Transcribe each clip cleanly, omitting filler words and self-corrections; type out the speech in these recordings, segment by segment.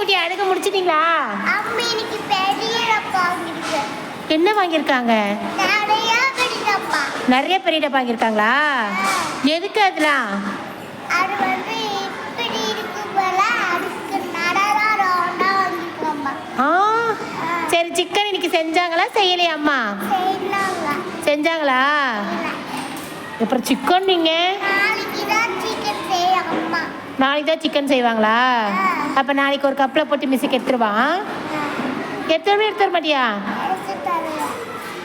குட்டி அழுக முடிச்சிட்டீங்களா? அம்மா இன்னைக்கு பெரிய டப்பா வாங்கிருக்கேன். என்ன வாங்கியிருக்காங்க? நிறைய பெரிய டப்பா வாங்கியிருக்காங்களா? எதுக்கு அதெல்லாம்? அது வந்து இப்படி இருக்கு போல அதுக்கு நடரா ரவுண்டா வாங்கிருக்கோம்மா. சரி, சிக்கன் இன்னைக்கு செஞ்சாங்களா செய்யலையா அம்மா? செஞ்சாங்களா? அப்புறம் சிக்கன் நீங்க நாளைக்கு தான் சிக்கன் செய்யணும்மா. நாளைக்கு தான் சிக்கன் செய்வாங்களா? அப்போ நாளைக்கு ஒரு கப்பில் போட்டு மிஸ்ஸுக்கு எடுத்துருவான். எடுத்துட மாட்டியா?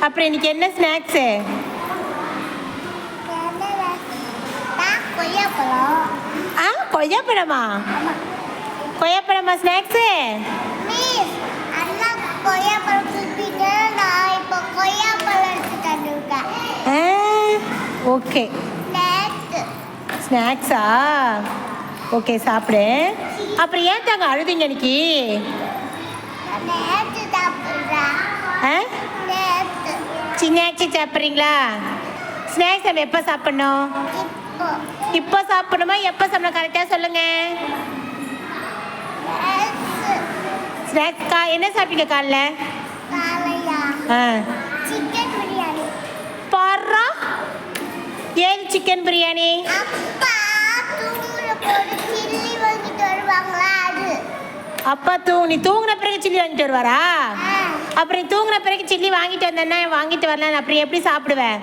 அப்புறம் இன்னைக்கு என்ன ஸ்நாக்ஸு? கொய்யாப்பழமா? கொய்யாப்பழமா ஸ்நாக்ஸு? ஓகே, ஸ்நாக்ஸா? ஓகே, சாப்பிடு. அப்புறம் ஏன் தாங்க அழுதிங்க இன்னைக்கு? ஸ்நாக்ஸு சாப்பிட்றீங்களா? ஸ்நாக்ஸ் நம்ம எப்போ சாப்பிட்ணும்? இப்போ சாப்பிடணுமா எப்போ சாப்பிடணும் கரெக்டாக சொல்லுங்க. ஸ்நாக்ஸ்க்கா என்ன சாப்பிட்டீங்க காலைல? பாரா, ஏன் சிக்கன் பிரியாணி? அப்பா நீ தூங்கின பிறகு சில்லி வாங்கிட்டு வருவாரா? அப்புறம் நீ தூங்கின பிறகு சில்லி வாங்கிட்டு வந்தேன்னா வாங்கிட்டு வரல, அப்புறம் எப்படி சாப்பிடுவேன்?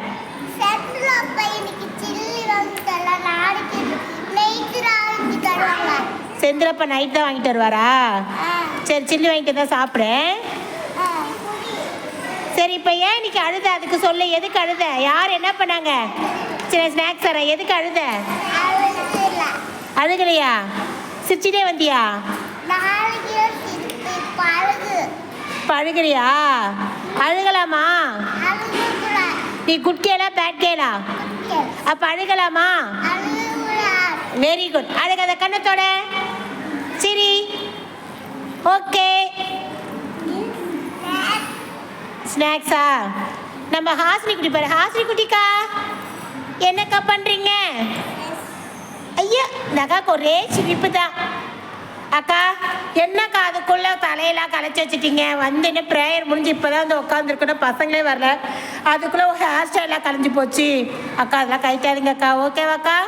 செந்திலப்பா நைட் தான் வாங்கிட்டு வருவாரா? சரி, சில்லி வாங்கிட்டு தான் சாப்பிடுறேன். சரி, இப்போ ஏன் இன்னைக்கு அழுத? அதுக்கு சொல்ல. எதுக்கு அழுத? யார் என்ன பண்ணாங்க? சரி, ஸ்நாக்ஸ் தரேன். எதுக்கு அழுத? அழுகலையா? சிரிச்சிட்டே வந்தியா? அழுகலையா? அழுகலாமா? நீ குட் கேலா பேட் கேலா? அப்ப அழுகலாமா? Very good. அழுகாத, கண்ணத்தோட சரி. ஓகே, ஸ்நாக்ஸா? நம்ம ஹாசினி குட்டி பாரு. ஹாசினி குட்டிக்கா என்னக்கா பண்றீங்க? ஐயா, நகாக்கு ஒரே சிரிப்பு தான். அக்கா என்னக்கா அதுக்குள்ள தலையெல்லாம் கலைச்சி வச்சுட்டீங்க? வந்து என்ன ப்ரேயர் முடிஞ்சு இப்போதான் வந்து உட்காந்துருக்கணும், பசங்களே வரல, அதுக்குள்ளே ஹேர் ஸ்டைலாக கலைஞ்சி போச்சு. அக்கா அதெல்லாம் கழிக்காதீங்க அக்கா. ஓகேவாக்கா?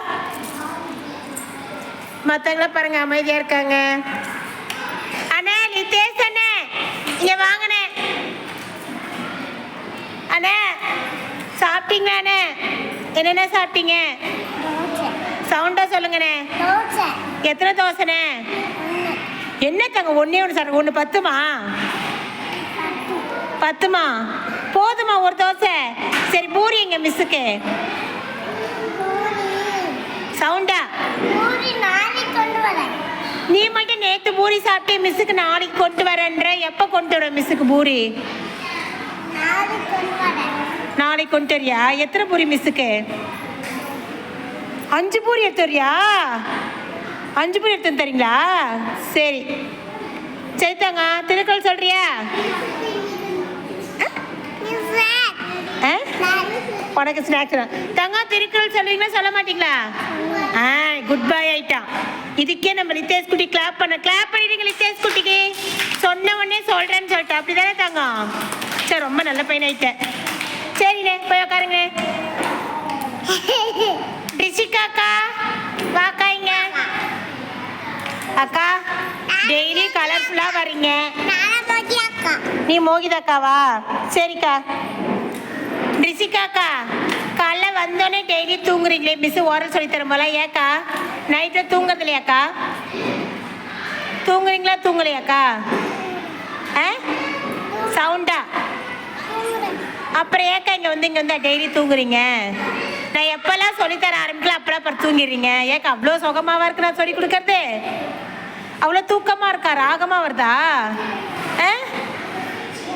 மற்றவங்களாம் பாருங்க அமைதியாக இருக்காங்க. அண்ணே, நிதேஷ் அண்ணே இங்கே வாங்கண்ணே. அண்ணே சாப்பிட்டீங்களா? அண்ணே என்னென்ன சாப்பிட்டீங்க? சவுண்டா சொல்லுங்கண்ணே. எத்தனை தோசைண்ணே? என்ன தாங்க ஒன்றே ஒன்று சாப்பிடுங்க. ஒன்று பத்துமா? பத்துமா? போதுமா ஒரு தோசை? சரி, பூரி எங்க மிஸ்ஸுக்கு? சவுண்டா. நீ மட்டும் நேற்று பூரி சாப்பிட்டு மிஸ்ஸுக்கு நாளைக்கு கொண்டு வரேன்ற. எப்போ கொண்டு வர மிஸ்ஸுக்கு பூரி? நாளைக்கு கொண்டு வரியா? எத்தனை பூரி மிஸ்ஸுக்கு? 5 பூரி எடுத்து வரியா? 5 பூரி எடுத்து தரீங்களா? சரி சரி தாங்க. திருக்குறள் சொல்றியா? உனக்கு ஸ்நாக்ஸ் தாங்க. திருக்குறள் சொல்லுவீங்களா சொல்ல மாட்டீங்களா? குட் பை ஆயிட்டான். இதுக்கே நம்ம நிதேஷ் குட்டி கிளாப் பண்ணிடுங்க. நிதேஷ் குட்டிக்கு சொன்ன உடனே சொல்றேன்னு சொல்லிட்டேன், அப்படிதானே தாங்க? சரி, ரொம்ப நல்ல பையன் ஆயிட்டேன். சரிண்ணே, போய் உட்காருங்க. ரிஷிகாக்கா வாக்கா இங்க. அக்கா டெய்லி கலர்ஃபுல்லாக வரீங்க. நீ மோகிதாக்காவா? சரிக்கா. ரிஷிகாக்கா காலைல வந்தோடனே டெய்லி தூங்குறீங்களே, மிஸ் ஓரல் சொல்லி தரும் போல, ஏக்கா நைட்டில் தூங்குறது இல்லையாக்கா? தூங்குறீங்களா தூங்கலையாக்கா? சவுண்டா. அப்புறம் ஏக்கா இங்கே வந்து டெய்லி தூங்குறீங்க? நான் எப்போல்லாம் சொல்லித்தர ஆரம்பிக்கல அப்போல்லாம் அப்புறம் தூங்கிடுறீங்க. ஏக்கா அவ்வளோ சுகமாவா இருக்கு நான் சொல்லி கொடுக்கறது? அவ்வளோ தூக்கமாக இருக்கா? ராகமாக வருதா?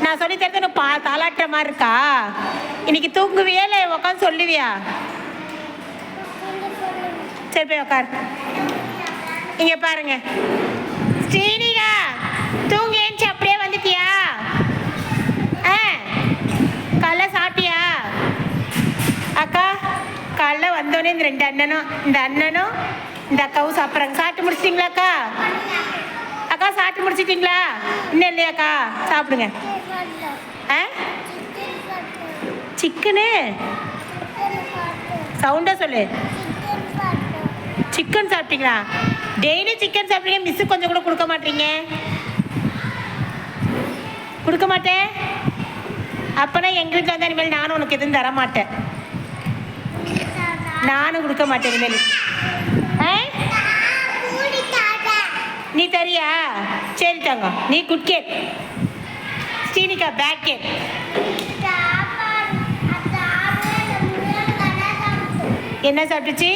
நான் சொல்லித்தரது எனக்கு தாளாட்டுற மாதிரி இருக்கா? இன்னைக்கு தூங்குவியா இல்லை உட்காந்து சொல்லுவியா? சரி, போய் உட்கார். இங்கே பாருங்க ஸ்ரீனிகா, தூங்கி ஏஞ்சி அப்படியே வந்துட்டியா? காலைல சாப்பிட்டியா? அக்கா காலைல வந்தோடனே இந்த 2 அண்ணனும் இந்த அக்காவும் சாப்பிட்றாங்க. சாப்பிட்டு முடிச்சிட்டிங்களா அக்கா? அக்கா சாப்பிட்டு சாப்பிட்டு முடிச்சிட்டிங்களா? இன்னும் இல்லையாக்கா? சாப்பிடுங்க. ஆ சிக்கனு சவுண்டாக சொல்லு. சிக்கன் சாப்பிட்டீங்களா? டெய்லி சிக்கன் சாப்பிட்டீங்க, மிஸ்ஸு கொஞ்சம் கூட கொடுக்க மாட்டீங்க. கொடுக்க மாட்டேன். அப்போனா எங்கள் வீட்டில் வந்தால் இனிமேல் நானும் உனக்கு எதுவும் தர மாட்டேன். நானும் கொடுக்க மாட்டேன் இனிமேல். நீ தரியா? சரி தாங்க. நீ good cat, Srinika bad cat. என்ன சாப்பிட்டுச்சு?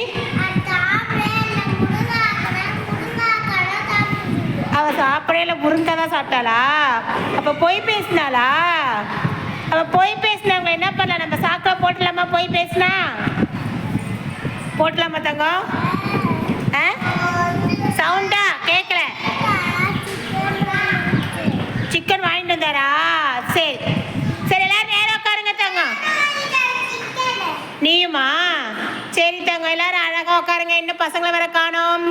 அவ சாப்பிடையில முருங்கை தான் சாப்பிட்டாளா? அப்போ பொய் பேசினாளா? அவள் பொய் பேசினவங்க என்ன பண்ணலாம்? நம்ம சாக்கில் போட்டலாமா? பொய் பேசினா போட்டலாமா தங்கம்? சவுண்டா கேட்கல. சிக்கன் வாங்கிட்டு வந்தாரா? சரி சரி, எல்லாரும் நேரம் உட்காருங்க தங்கம். நீயுமா? சரி தங்கம், எல்லாரும் அழகாக உட்காருங்க. இன்னும் பசங்களை வர காணோம்.